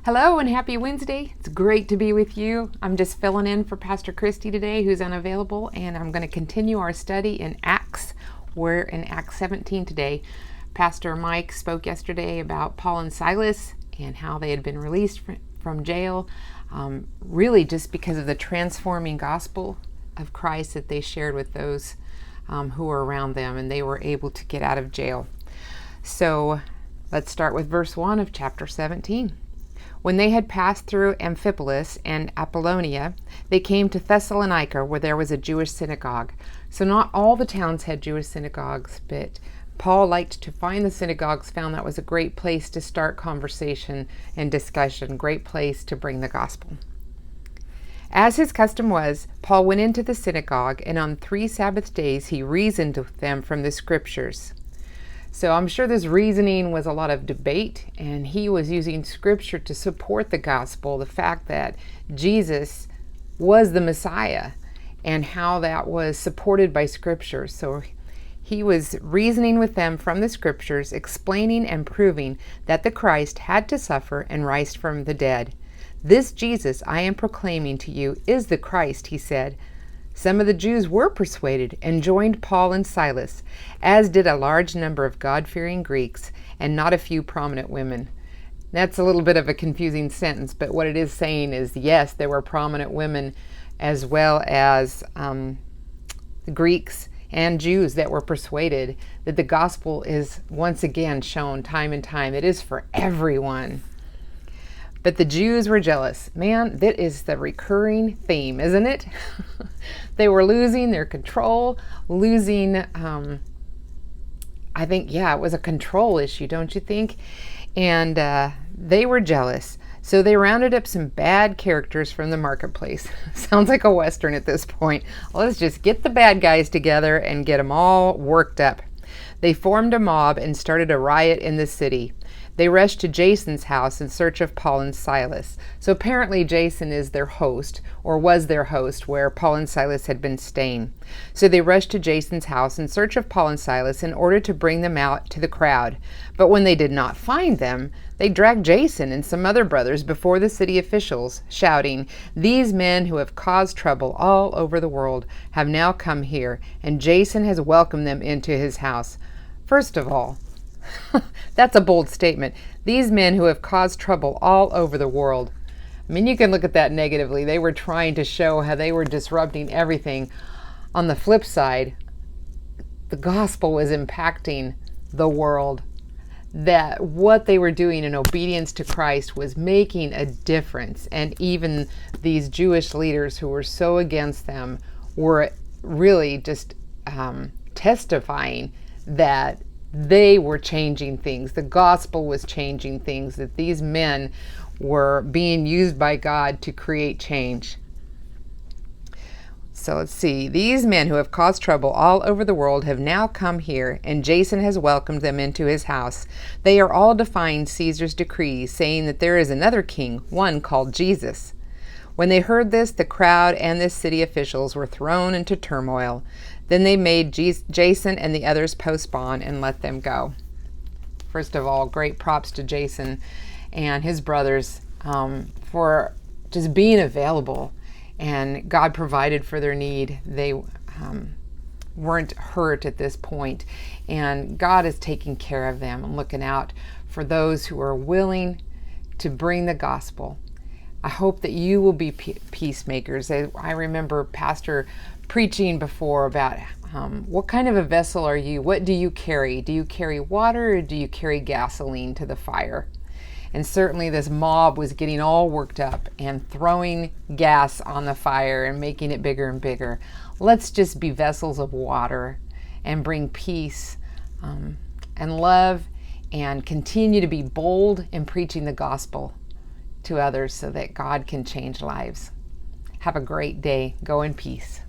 Hello and happy Wednesday. It's great to be with you. I'm just filling in for Pastor Christy today, who's unavailable, and I'm going to continue our study in Acts. We're in Acts 17 today. Pastor Mike spoke yesterday about Paul and Silas and how they had been released from jail, really just because of the transforming gospel of Christ that they shared with those who were around them, and they were able to get out of jail. So let's start with verse 1 of chapter 17. When they had passed through Amphipolis and Apollonia, they came to Thessalonica, where there was a Jewish synagogue. So not all the towns had Jewish synagogues, but Paul liked to find the synagogues, found that was a great place to start conversation and discussion, great place to bring the gospel. As his custom was, Paul went into the synagogue, and on 3 Sabbath days he reasoned with them from the scriptures. So I'm sure this reasoning was a lot of debate, and he was using scripture to support the gospel, the fact that Jesus was the Messiah, and how that was supported by scripture. So he was reasoning with them from the scriptures, explaining and proving that the Christ had to suffer and rise from the dead. This Jesus I am proclaiming to you is the Christ, he said. Some of the Jews were persuaded and joined Paul and Silas, as did a large number of God-fearing Greeks and not a few prominent women. That's a little bit of a confusing sentence, but what it is saying is, yes, there were prominent women as well as Greeks and Jews that were persuaded that the gospel is once again shown time and time. It is for everyone. But the Jews were jealous. Man, that is the recurring theme, isn't it? They were losing their control, losing, it was a control issue, don't you think? And they were jealous. So they rounded up some bad characters from the marketplace. Sounds like a Western at this point. Let's just get the bad guys together and get them all worked up. They formed a mob and started a riot in the city. They rushed to Jason's house in search of Paul and Silas. So apparently Jason is their host, or was their host, where Paul and Silas had been staying. So they rushed to Jason's house in search of Paul and Silas in order to bring them out to the crowd. But when they did not find them, they dragged Jason and some other brothers before the city officials, shouting, "These men who have caused trouble all over the world have now come here, and Jason has welcomed them into his house." First of all, that's a bold statement. These men who have caused trouble all over the world. I mean, you can look at that negatively. They were trying to show how they were disrupting everything. On the flip side, the gospel was impacting the world. That what they were doing in obedience to Christ was making a difference. And even these Jewish leaders who were so against them were really just testifying that they were changing things. The gospel was changing things, that these men were being used by God to create change. So let's see. These men who have caused trouble all over the world have now come here, and Jason has welcomed them into his house. They are all defying Caesar's decrees, saying that there is another king, one called Jesus. When they heard this, the crowd and the city officials were thrown into turmoil. Then they made Jason and the others post bond and let them go. First of all, great props to Jason and his brothers for just being available, and God provided for their need. They weren't hurt at this point, and God is taking care of them and looking out for those who are willing to bring the gospel. I hope that you will be peacemakers. I remember Pastor preaching before about what kind of a vessel are you? What do you carry? Do you carry water, or do you carry gasoline to the fire? And certainly this mob was getting all worked up and throwing gas on the fire and making it bigger and bigger. Let's just be vessels of water and bring peace and love, and continue to be bold in preaching the gospel to others so that God can change lives. Have a great day. Go in peace.